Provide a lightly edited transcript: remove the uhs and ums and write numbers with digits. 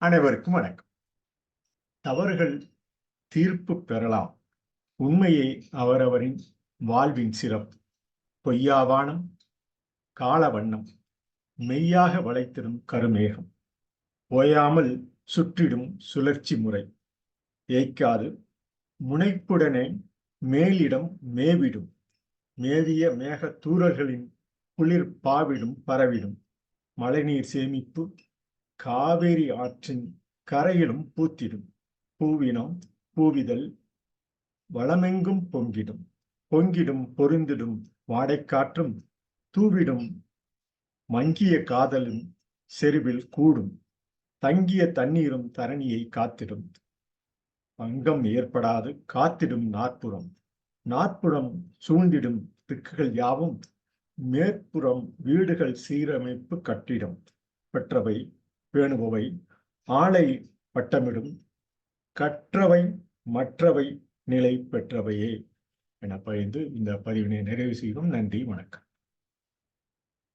அனைவருக்கும் வணக்கம். தவறுகள் தீர்ப்பு பெறலாம். உண்மையை அவரவரின் வாழ்வின் சிறப்பு. பொய்யாவானம் கால வண்ணம் மெய்யாக வளைத்திடும் கருமேகம் ஓயாமல் சுற்றிடும் சுழற்சி முறை ஏய்க்காது முனைப்புடனே மேலிடம் மேவிடும் மேவிய மேக தூறல்களின் குளிர் பாவிடும் பரவிடும் மழைநீர் சேமிப்பு காவேரி ஆற்றின் கரையிலும் பூத்திடும் பூவினம் பூவிதழ் வளமெங்கும் பொங்கிடும் பொங்கிடும் பொருந்திடும் வாடைக்காற்றும் தூவிடும் மங்கிய காதலும் செருவில் கூடும் தங்கிய தண்ணீரும் தரணியை காத்திடும் பங்கம் ஏற்படாது காத்திடும் நாற்புறம் நாற்புறம் சூழ்ந்திடும் திக்குகள் யாவும் மேற்புறம் வீடுகள் சீரமைப்பு கட்டிடம் பெற்றவை பேணுபவை ஆளை பட்டமிடும் கற்றவை மற்றவை நிலை பெற்றவையே என பகிர்ந்து இந்த பதிவினை நிறைவு செய்கிறோம். நன்றி, வணக்கம்.